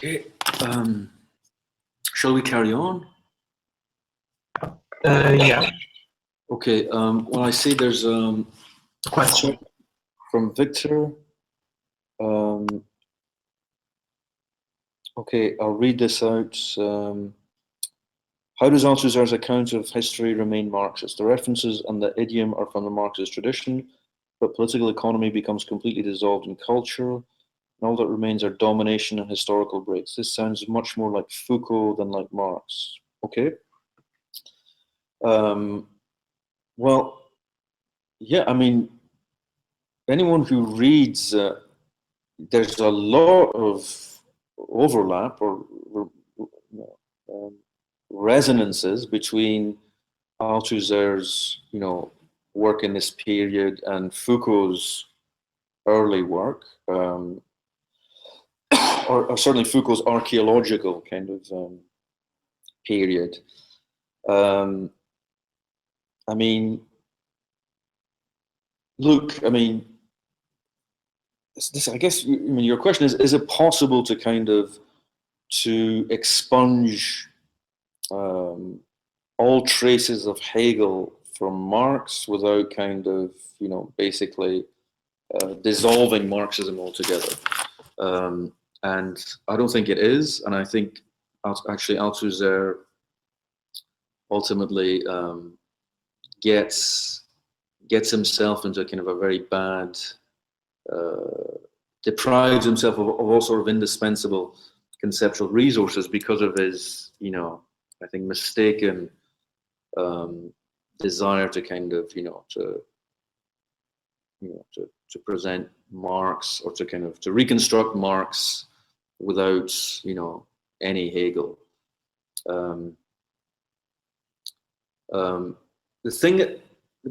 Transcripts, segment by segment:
Okay, shall we carry on? Yeah. Okay, well, I see there's a Question from Victor. Okay, I'll read this out. How does Althusser's account of history remain Marxist? The references and the idiom are from the Marxist tradition, but political economy becomes completely dissolved in culture, and all that remains are domination and historical breaks. This sounds much more like Foucault than like Marx. Okay. Well, yeah, I mean, anyone who reads, there's a lot of overlap or resonances between Althusser's, work in this period and Foucault's early work, or certainly Foucault's archaeological kind of period. I mean, look, I mean, this, I guess, your question is it possible to kind of to expunge all traces of Hegel from Marx without kind of, basically dissolving Marxism altogether? And I don't think it is. And I think actually Althusser ultimately gets himself into kind of a very bad, deprives himself of all sort of indispensable conceptual resources because of his, I think, mistaken desire to kind of, to present Marx, or to kind of to reconstruct Marx without, any Hegel. The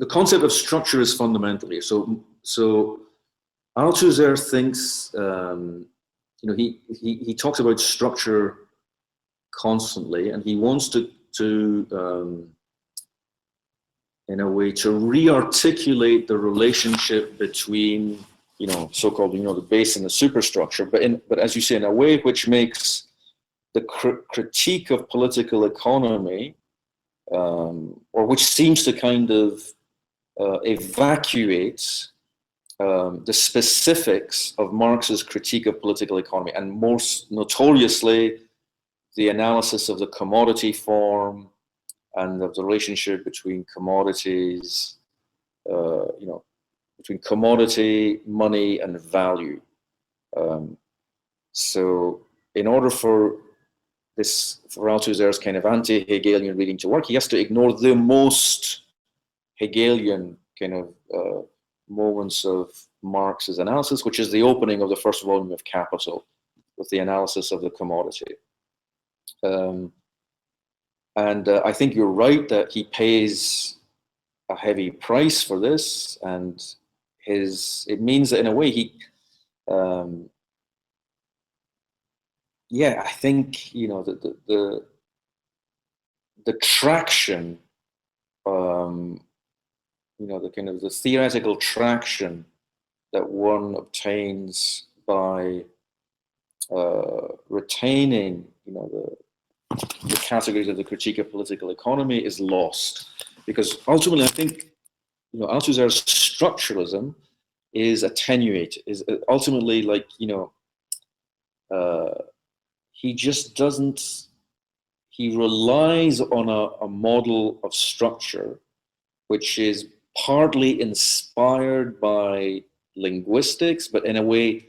concept of structure is fundamental here. So Althusser thinks, he talks about structure constantly, and he wants to in a way to re-articulate the relationship between, so-called, the base and the superstructure, but as you say, in a way which makes the critique of political economy, or which seems to kind of evacuate the specifics of Marx's critique of political economy, and most notoriously the analysis of the commodity form and of the relationship between commodities, between commodity, money, and value. So in order for Althusser's kind of anti-Hegelian reading to work, he has to ignore the most Hegelian kind of moments of Marx's analysis, which is the opening of the first volume of Capital, with the analysis of the commodity. And I think you're right that he pays a heavy price for this, and it means that in a way he, I think, the traction, the kind of the theoretical traction that one obtains by retaining, the categories of the critique of political economy is lost, because ultimately I think, Althusser's structuralism is attenuated, is ultimately like, he just doesn't, he relies on a model of structure which is partly inspired by linguistics, but in a way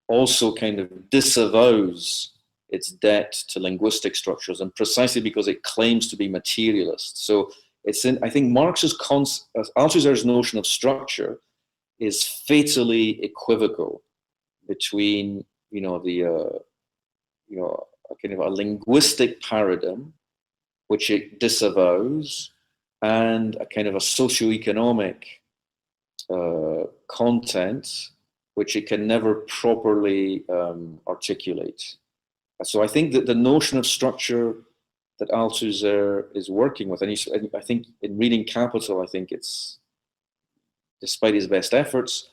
also kind of disavows its debt to linguistic structures, and precisely because it claims to be materialist. So I think Althusser's notion of structure is fatally equivocal between, a kind of a linguistic paradigm, which it disavows, and a kind of a socioeconomic content, which it can never properly articulate. So I think that the notion of structure that Althusser is working with, and I think in reading Capital, I think it's, despite his best efforts,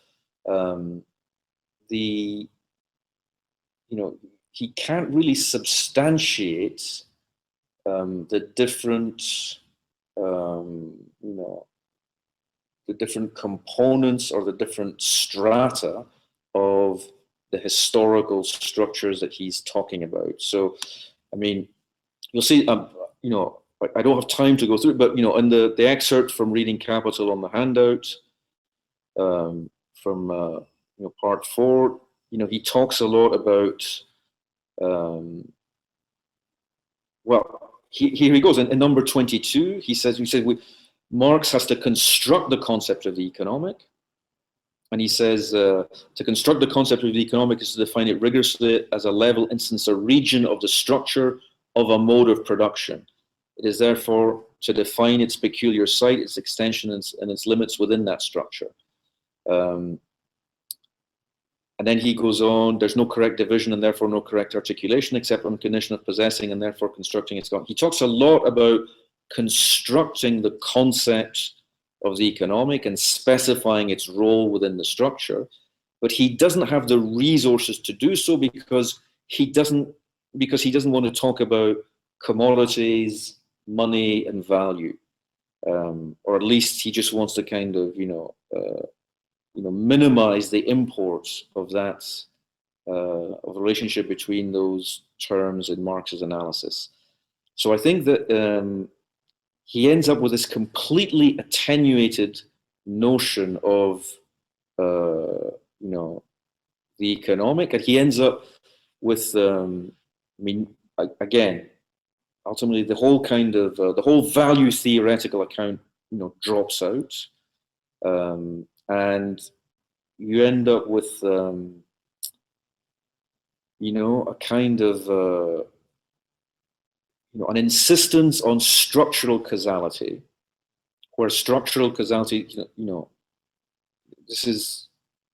he can't really substantiate the different, the different components or the different strata of the historical structures that he's talking about. So, I mean, you'll see, I don't have time to go through it, but, in the excerpt from Reading Capital on the handout, from part 4, he talks a lot about, here he goes. In number 22, he says, Marx has to construct the concept of the economic. And he says, to construct the concept of the economic is to define it rigorously as a level instance, a region of the structure of a mode of production. It is therefore to define its peculiar site, its extension, and its limits within that structure. And then he goes on, there's no correct division and therefore no correct articulation except on condition of possessing and therefore constructing its God. He talks a lot about constructing the concept of the economic and specifying its role within the structure, but he doesn't have the resources to do so because he doesn't want to talk about commodities, money, and value, or at least he just wants to kind of minimize the import of that of the relationship between those terms in Marx's analysis. So I think that he ends up with this completely attenuated notion of the economic, and he ends up with again, ultimately the whole kind of the whole value theoretical account drops out, and you end up with a kind of an insistence on structural causality, where structural causality, this is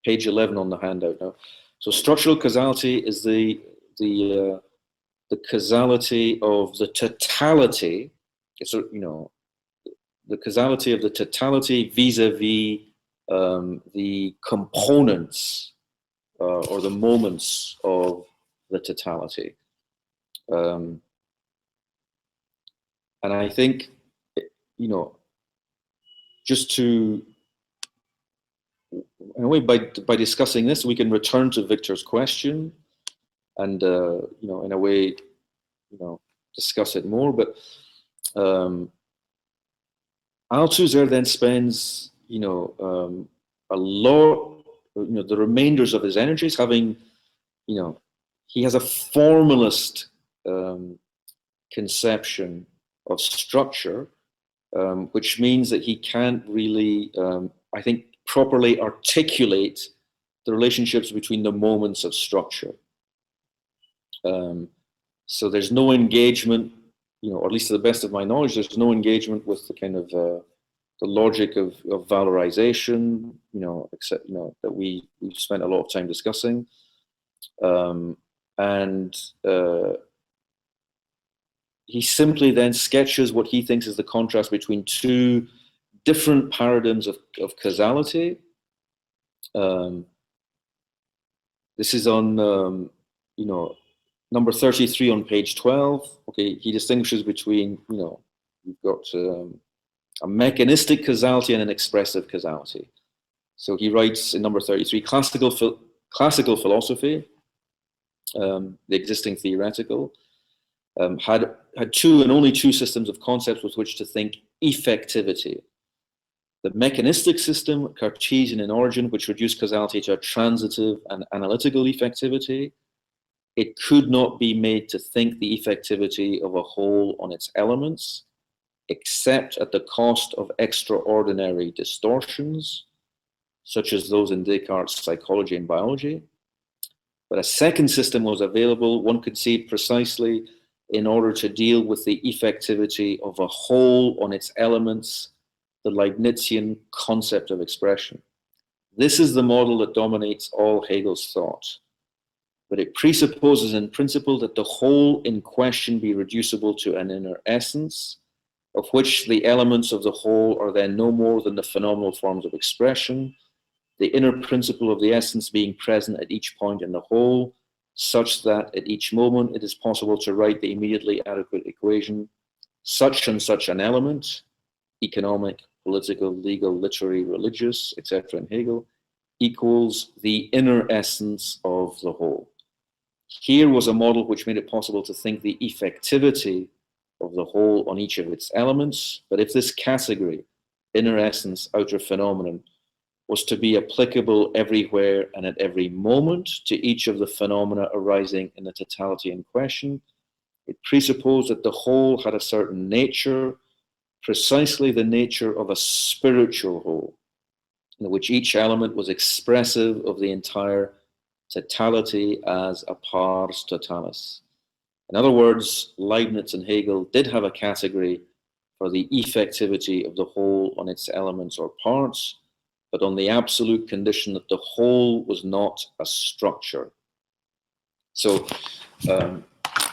page 11 on the handout now. So structural causality is the causality of the totality. It's the causality of the totality vis-a-vis the components or the moments of the totality. And I think, just to, in a way, by discussing this, we can return to Victor's question and, in a way, discuss it more. But Althusser then spends, a lot, the remainders of his energies having, he has a formalist conception of structure, which means that he can't really, I think, properly articulate the relationships between the moments of structure. So there's no engagement, or at least to the best of my knowledge, there's no engagement with the kind of the logic of valorization, except that we've spent a lot of time discussing, and he simply then sketches what he thinks is the contrast between two different paradigms of causality. This is on, number 33 on page 12. Okay, he distinguishes between, you've got a mechanistic causality and an expressive causality. So he writes in number 33, classical philosophy, the existing theoretical, had two and only two systems of concepts with which to think effectivity. The mechanistic system, Cartesian in origin, which reduced causality to a transitive and analytical effectivity. It could not be made to think the effectivity of a whole on its elements, except at the cost of extraordinary distortions, such as those in Descartes' psychology and biology. But a second system was available, one could see precisely in order to deal with the effectivity of a whole on its elements, the Leibnizian concept of expression. This is the model that dominates all Hegel's thought, but it presupposes in principle that the whole in question be reducible to an inner essence, of which the elements of the whole are then no more than the phenomenal forms of expression, the inner principle of the essence being present at each point in the whole, such that at each moment it is possible to write the immediately adequate equation, such and such an element, economic, political, legal, literary, religious, etc. in Hegel, equals the inner essence of the whole. Here was a model which made it possible to think the effectivity of the whole on each of its elements, but if this category, inner essence, outer phenomenon, was to be applicable everywhere and at every moment to each of the phenomena arising in the totality in question, it presupposed that the whole had a certain nature, precisely the nature of a spiritual whole, in which each element was expressive of the entire totality as a pars totalis. In other words, Leibniz and Hegel did have a category for the effectivity of the whole on its elements or parts, but on the absolute condition that the whole was not a structure. So the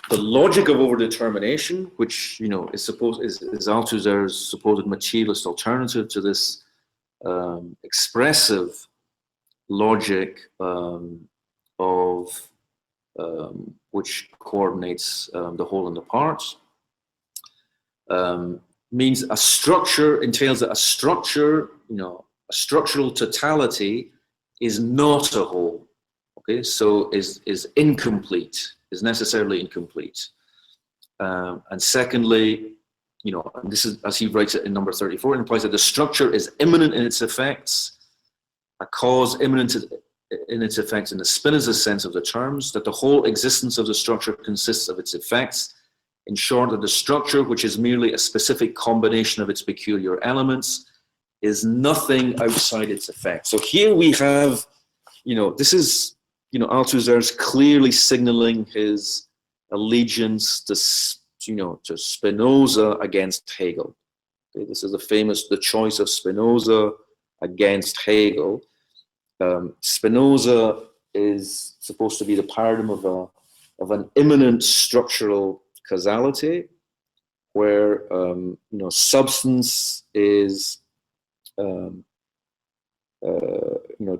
logic of overdetermination, which is Althusser's supposed materialist alternative to this expressive logic of which coordinates the whole and the parts, means a structure entails that a structure, a structural totality is not a whole. Okay, so is incomplete, is necessarily incomplete. And secondly, and this is as he writes it in number 34, it implies that the structure is immanent in its effects, a cause immanent in its effects in the Spinoza sense of the terms, that the whole existence of the structure consists of its effects. In short, that the structure, which is merely a specific combination of its peculiar elements, is nothing outside its effects. So here we have, this is, Althusser's clearly signaling his allegiance to Spinoza against Hegel. Okay, this is the choice of Spinoza against Hegel. Spinoza is supposed to be the paradigm of an immanent structural causality, where substance is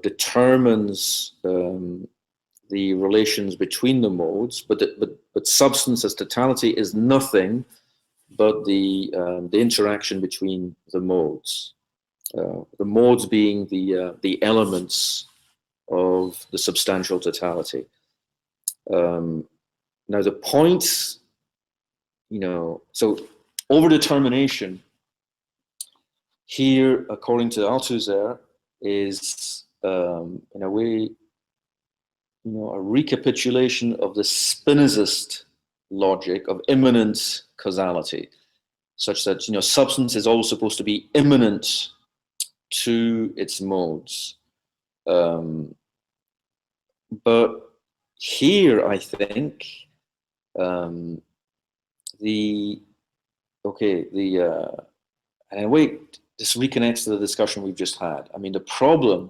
determines the relations between the modes, but substance as totality is nothing but the interaction between the modes. The modes being the elements of the substantial totality. Now the point, so overdetermination here, according to Althusser, is in a way, a recapitulation of the Spinozist logic of immanent causality, such that substance is always supposed to be immanent to its modes. But here, I think, and wait, this reconnects to the discussion we've just had. I mean, the problem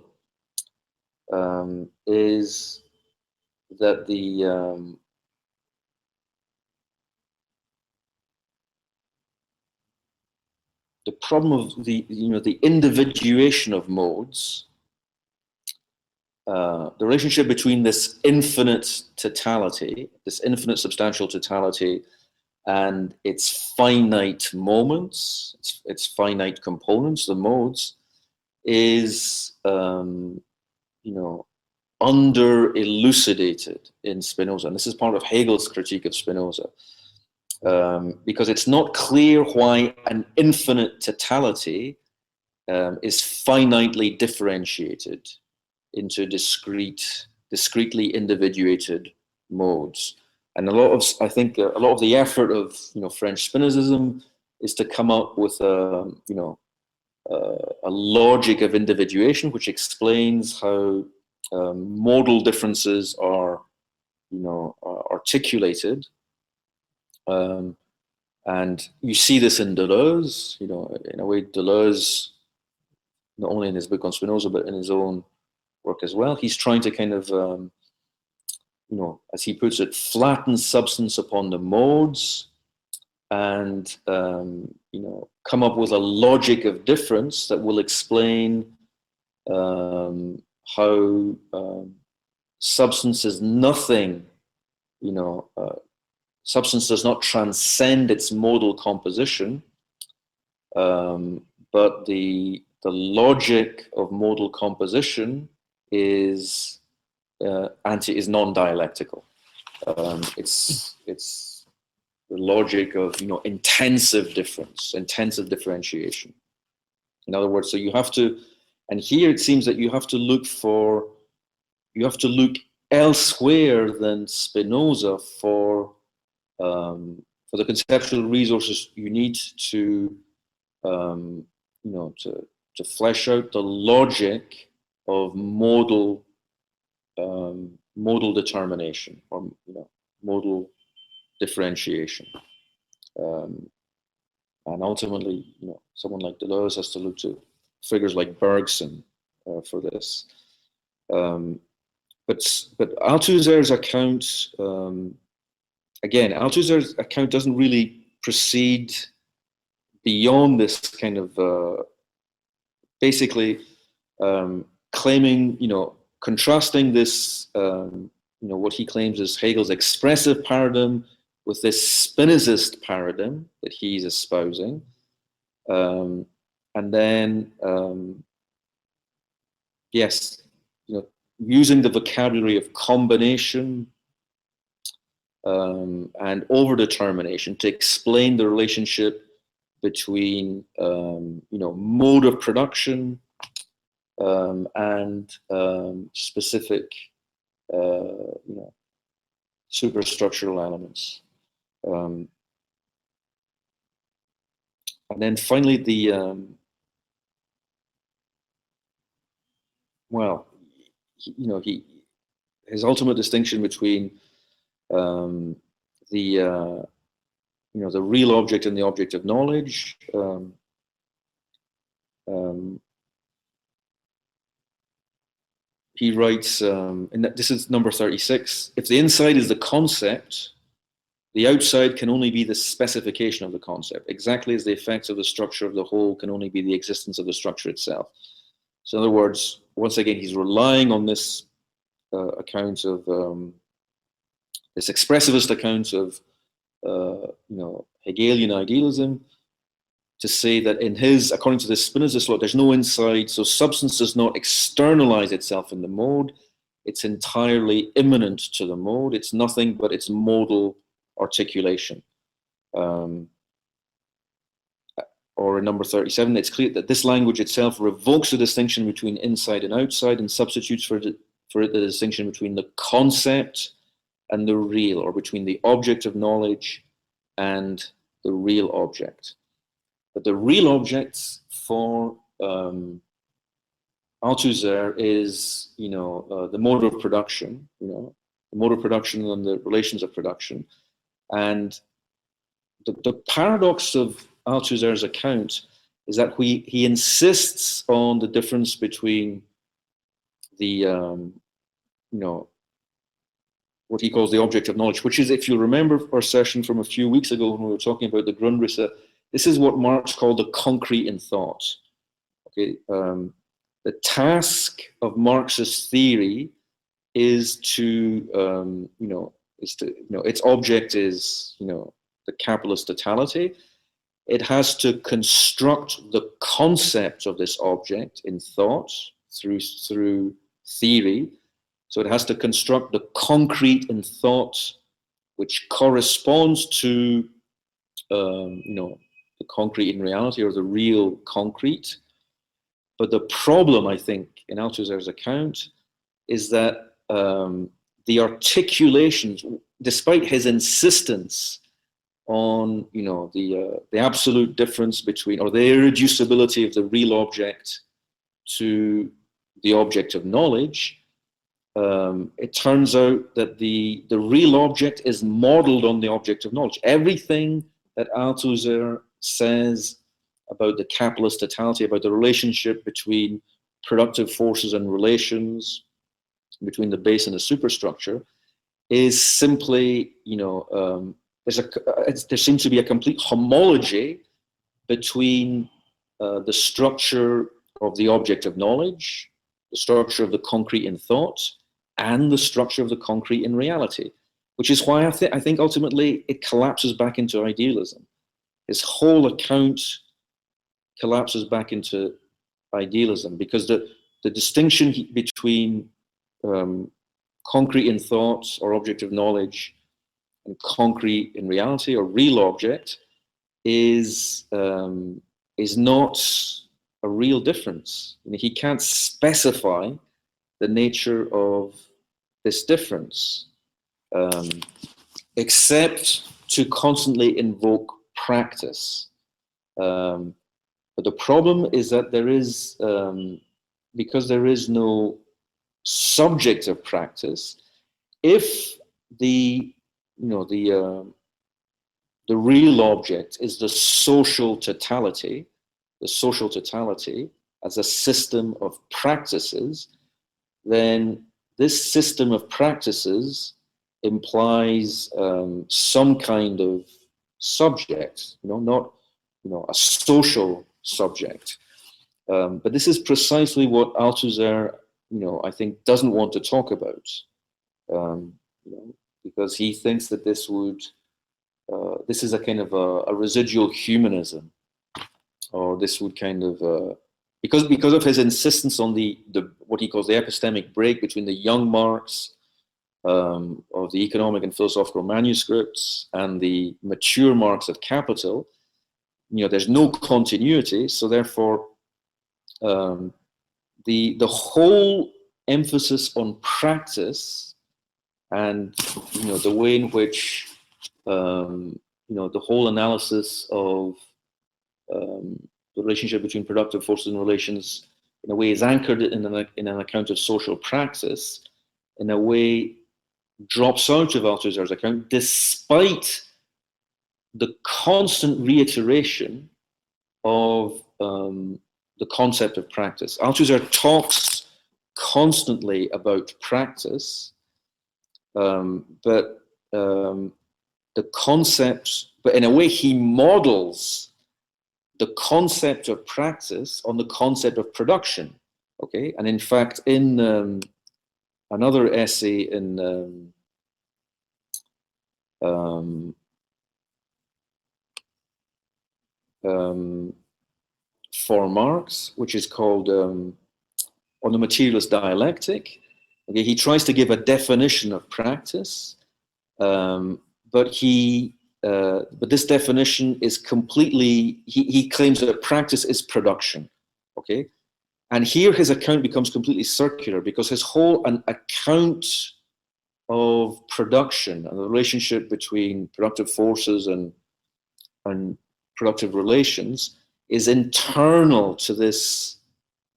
is that the problem of the individuation of modes, the relationship between this infinite totality, this infinite substantial totality, and its finite moments, its finite components, the modes, is under elucidated in Spinoza, and this is part of Hegel's critique of Spinoza, because it's not clear why an infinite totality is finitely differentiated into discretely individuated modes. And I think a lot of the effort of French Spinozism is to come up with a logic of individuation which explains how modal differences are articulated, and you see this in Deleuze. In a way, Deleuze, not only in his book on Spinoza but in his own work as well, he's trying to kind of as he puts it, flatten substance upon the modes, and come up with a logic of difference that will explain how substance is nothing substance does not transcend its modal composition, but the logic of modal composition is non-dialectical. It's the logic of intensive difference, intensive differentiation. In other words, so you have to, and here it seems that you have to look elsewhere than Spinoza for the conceptual resources you need to to flesh out the logic of modal determination, or modal differentiation, and ultimately, someone like Deleuze has to look to figures like Bergson for this. But Althusser's account, again, Althusser's account doesn't really proceed beyond this kind of basically claiming, contrasting this, what he claims is Hegel's expressive paradigm with this Spinozist paradigm that he's espousing, and then yes, using the vocabulary of combination and overdetermination to explain the relationship between mode of production and specific superstructural elements. And then finally, his ultimate distinction between the real object and the object of knowledge. He writes, and this is number 36, if the inside is the concept, the outside can only be the specification of the concept, exactly as the effects of the structure of the whole can only be the existence of the structure itself. So in other words, once again, he's relying on this account of, this expressivist account of, Hegelian idealism, to say that in his, according to this Spinozist law, there's no inside, so substance does not externalize itself in the mode, it's entirely immanent to the mode, it's nothing but its modal articulation. Or in number 37, it's clear that this language itself revokes the distinction between inside and outside and substitutes for it the distinction between the concept and the real, or between the object of knowledge and the real object. But the real object for Althusser is, the mode of production, the mode of production and the relations of production. And the paradox of Althusser's account is that he insists on the difference between the, what he calls the object of knowledge, which is, if you remember our session from a few weeks ago when we were talking about the Grundrisse, this is what Marx called the concrete in thought. Okay, the task of Marxist theory is to, its object is, the capitalist totality. It has to construct the concept of this object in thought through theory. So it has to construct the concrete in thought, which corresponds to, the concrete in reality, or the real concrete. But the problem, I think, in Althusser's account is that the articulations, despite his insistence on, the absolute difference between, or the irreducibility of the real object to the object of knowledge, it turns out that the real object is modeled on the object of knowledge. Everything that Althusser says about the capitalist totality, about the relationship between productive forces and relations, between the base and the superstructure, is simply, there seems to be a complete homology between the structure of the object of knowledge, the structure of the concrete in thought, and the structure of the concrete in reality. which is why I think ultimately it collapses back into idealism. His whole account collapses back into idealism, because the distinction between concrete in thoughts or object of knowledge and concrete in reality or real object is not a real difference. I mean, he can't specify the nature of this difference, except to constantly invoke practice. But the problem is that there is, because there is no subject of practice, if the real object is the social totality as a system of practices, then this system of practices implies some kind of subject, not a social subject. But this is precisely what Althusser, I think, doesn't want to talk about, because he thinks that this is a kind of a residual humanism, or this would kind of, because of his insistence on the what he calls the epistemic break between the young Marx of the economic and philosophical manuscripts and the mature Marx of Capital. There's no continuity, so therefore the whole emphasis on practice and the way in which the whole analysis of the relationship between productive forces and relations in a way is anchored in an account of social praxis, in a way drops out of Althusser's account, despite the constant reiteration of the concept of practice. Althusser talks constantly about practice, but the concept, but in a way he models the concept of practice on the concept of production. Okay, and in fact, in another essay in for Marx, which is called On the Materialist Dialectic, okay, he tries to give a definition of practice, but this definition is completely, he claims that practice is production, okay? And here his account becomes completely circular, because his whole account of production and the relationship between productive forces and productive relations is internal to this,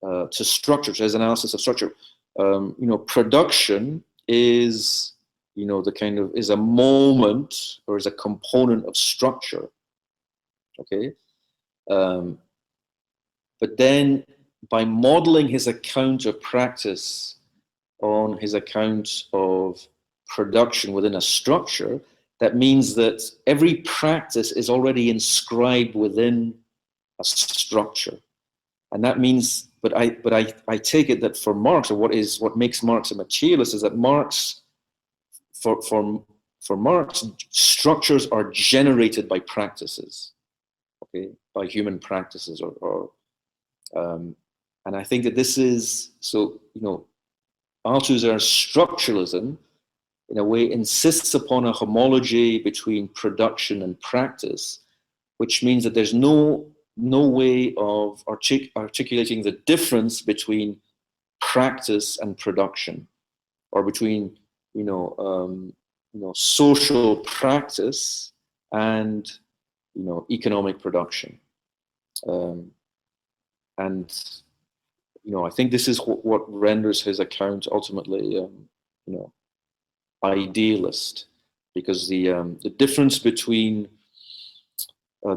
to structure, to his analysis of structure. Production is, the kind of, is a moment or is a component of structure, okay? But then by modeling his account of practice on his account of production within a structure, that means that every practice is already inscribed within a structure. And that means, but I take it that for Marx, or what makes Marx a materialist, is that Marx, for Marx, structures are generated by practices, okay, by human practices, and I think that this is, so, Althusser's structuralism, in a way, insists upon a homology between production and practice, which means that there's no way of articulating the difference between practice and production, or between social practice and economic production, and I think this is what renders his account ultimately idealist, because the difference between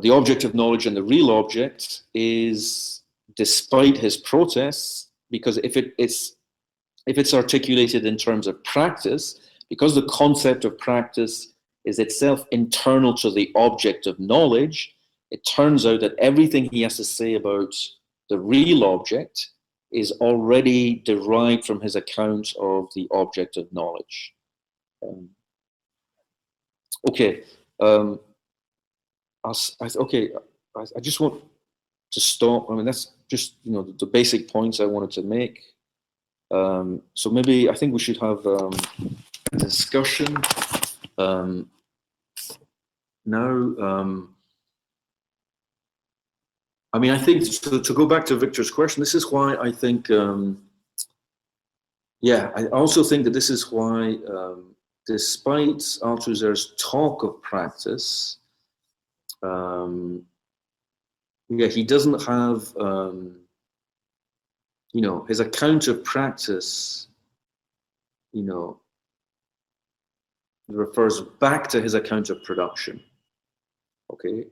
the object of knowledge and the real object is, despite his protests, because if it's articulated in terms of practice, because the concept of practice is itself internal to the object of knowledge, it turns out that everything he has to say about the real object is already derived from his account of the object of knowledge. Okay. Okay. I just want to stop. I mean, that's just, you know, the basic points I wanted to make. So maybe I think we should have a discussion now. I mean, I think to go back to Victor's question, this is why I think, yeah, I also think that this is why, despite Althusser's talk of practice, yeah, he doesn't have, you know, his account of practice, you know, refers back to his account of production, okay?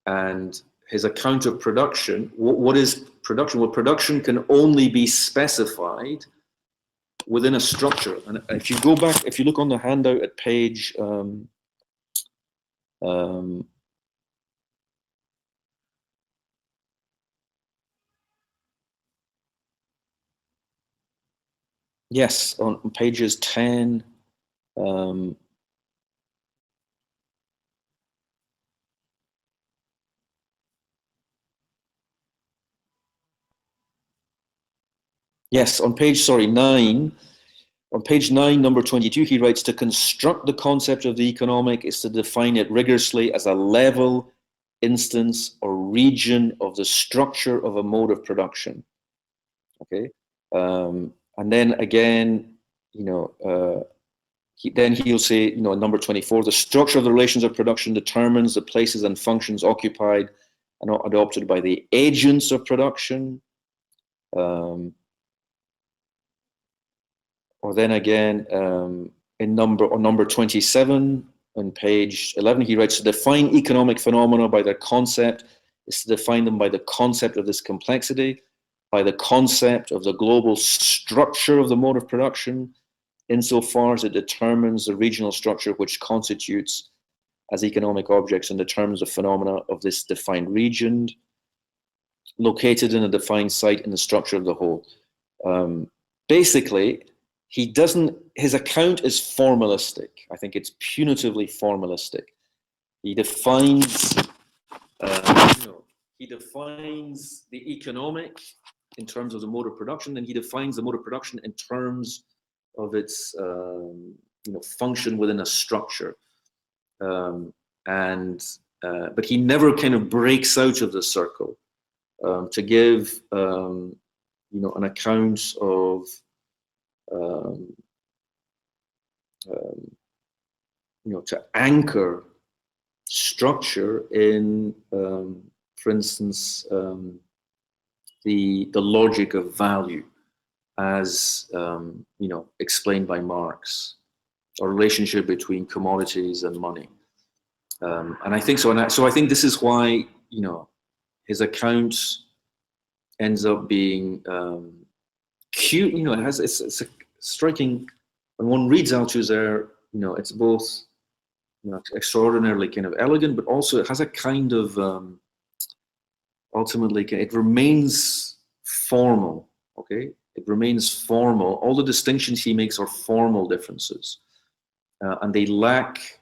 And his account of production, what is production? Well, production can only be specified within a structure. And if you go back, if you look on the handout at page, yes, on pages 10, yes, on page, sorry, 9, on page 9, number 22, he writes, to construct the concept of the economic is to define it rigorously as a level, instance, or region of the structure of a mode of production. Okay. And then again, you know, then he'll say, you know, in number 24, the structure of the relations of production determines the places and functions occupied and adopted by the agents of production. Or then again, on number 27, on page 11, he writes, to define economic phenomena by their concept is to define them by the concept of this complexity, by the concept of the global structure of the mode of production, insofar as it determines the regional structure which constitutes as economic objects and determines the phenomena of this defined region, located in a defined site in the structure of the whole. Basically, he doesn't, his account is formalistic. I think it's punitively formalistic. He defines, you know, he defines the economic in terms of the mode of production, and he defines the mode of production in terms of its, you know, function within a structure. But he never kind of breaks out of the circle to give, you know, an account of, you know, to anchor structure in, for instance, the logic of value, as you know, explained by Marx, or relationship between commodities and money. And I think so. And so I think this is why, you know, his account ends up being cute. You know, it has, it's a striking, when one reads Althusser, you know, it's both, you know, extraordinarily kind of elegant, but also it has a kind of, ultimately, it remains formal, okay? It remains formal. All the distinctions he makes are formal differences. And they lack,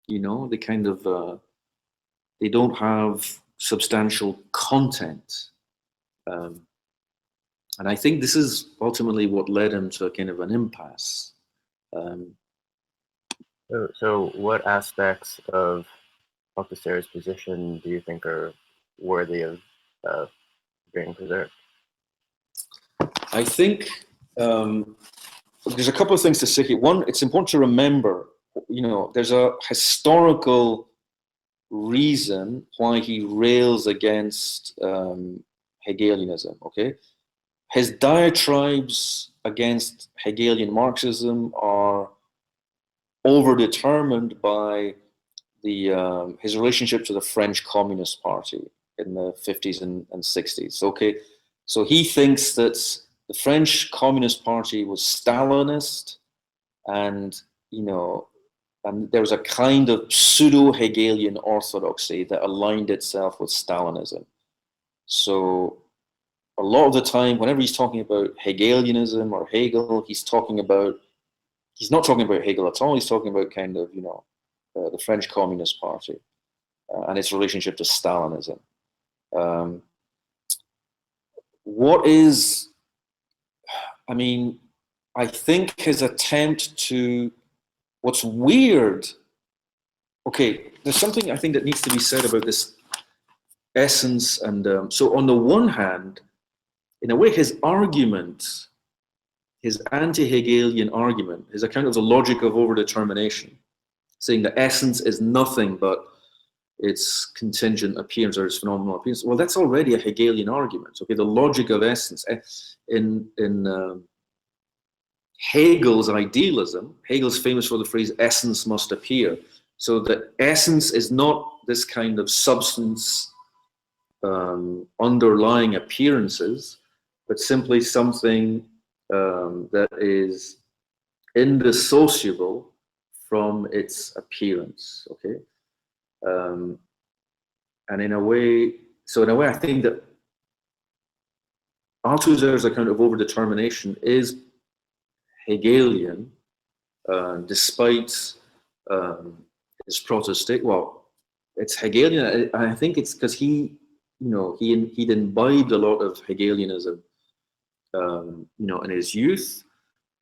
you know, they kind of, they don't have substantial content. And I think this is ultimately what led him to a kind of an impasse. So what aspects of Althusser's position do you think are worthy of being preserved? I think there's a couple of things to say here. One, it's important to remember, you know, there's a historical reason why he rails against Hegelianism, okay? His diatribes against Hegelian Marxism are overdetermined by the his relationship to the French Communist Party in the 50s and 60s. Okay, so he thinks that the French Communist Party was Stalinist, and, you know, and there was a kind of pseudo-Hegelian orthodoxy that aligned itself with Stalinism. So a lot of the time, whenever he's talking about Hegelianism or Hegel, he's not talking about Hegel at all. He's talking about kind of, you know, the French Communist Party, and its relationship to Stalinism. What is, I mean, I think his attempt to, what's weird, okay, there's something I think that needs to be said about this essence. And so on the one hand, in a way, his argument, his anti-Hegelian argument, his account of the logic of overdetermination, saying that essence is nothing but its contingent appearance or its phenomenal appearance. Well, that's already a Hegelian argument. Okay, the logic of essence. In Hegel's Idealism, Hegel's famous for the phrase "essence must appear." So that essence is not this kind of substance underlying appearances, but simply something that is indissociable from its appearance. Okay. And in a way, I think that Althusser's account of overdetermination is Hegelian, despite his protestation. Well, it's Hegelian. I think it's because he'd imbibed a lot of Hegelianism, in his youth,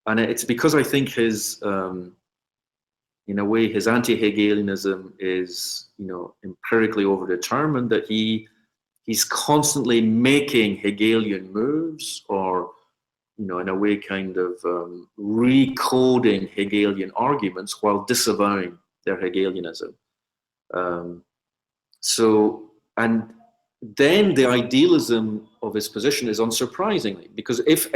and it's because I think his in a way, his anti-Hegelianism is, empirically overdetermined, that he's constantly making Hegelian moves, or, in a way, kind of recoding Hegelian arguments while disavowing their Hegelianism. And then the idealism of his position is unsurprisingly, because if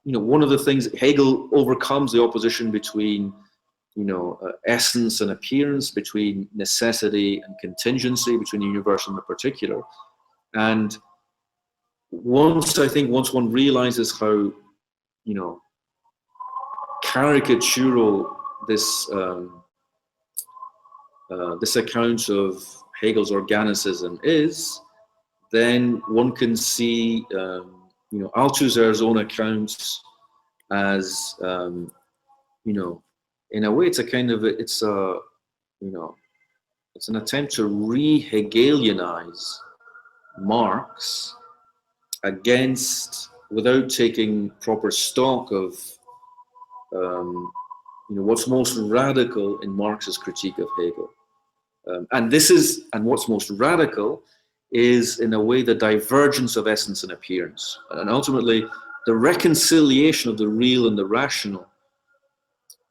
one of the things Hegel overcomes the opposition between, essence and appearance, between necessity and contingency, between the universal and the particular. And once one realizes how, caricatural this account of Hegel's organicism is, then one can see Althusser's own accounts as, in a way, it's an attempt to re-Hegelianize Marx without taking proper stock of, what's most radical in Marx's critique of Hegel. And what's most radical is, in a way, the divergence of essence and appearance, and ultimately the reconciliation of the real and the rational.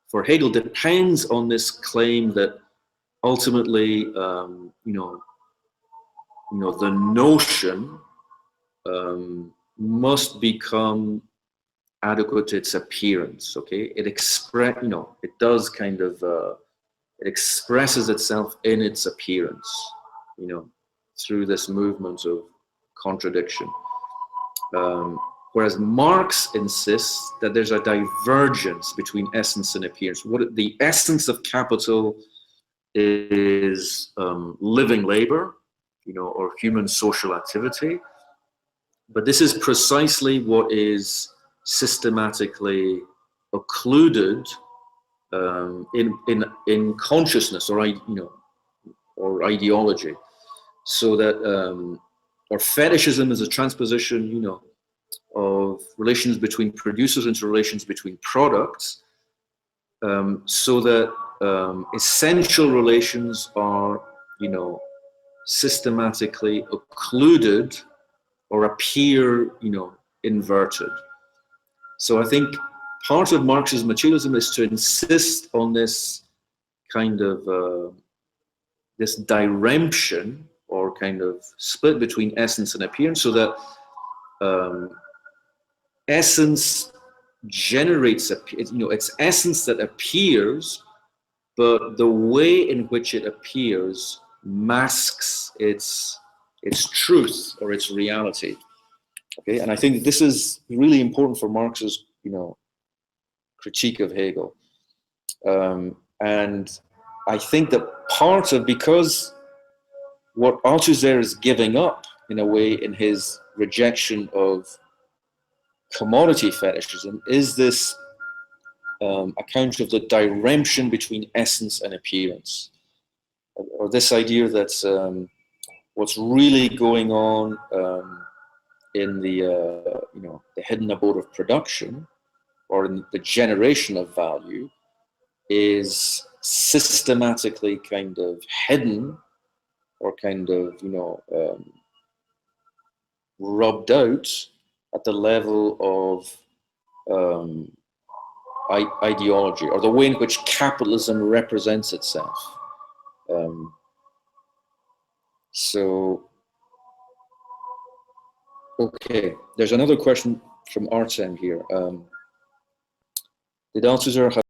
For Hegel, depends on this claim that ultimately, the notion must become adequate to its appearance. Okay, it expresses itself in its appearance, through this movement of contradiction. Whereas Marx insists that there's a divergence between essence and appearance. The essence of capital is living labor, or human social activity. But this is precisely what is systematically occluded in consciousness or ideology. So that, or fetishism is a transposition, of relations between producers into relations between products, so that essential relations are, systematically occluded or appear, inverted. So I think part of Marx's materialism is to insist on this kind of this diremption, or kind of split between essence and appearance, so that essence generates, it's essence that appears, but the way in which it appears masks its truth or its reality. Okay, and I think this is really important for Marx's, critique of Hegel. And I think that because what Althusser is giving up, in a way, in his rejection of commodity fetishism, is this account of the diremption between essence and appearance, or this idea that what's really going on in the the hidden abode of production, or in the generation of value, is systematically kind of hidden, or kind of rubbed out at the level of ideology, or the way in which capitalism represents itself. So, okay, there's another question from Artem here. Did Althusser have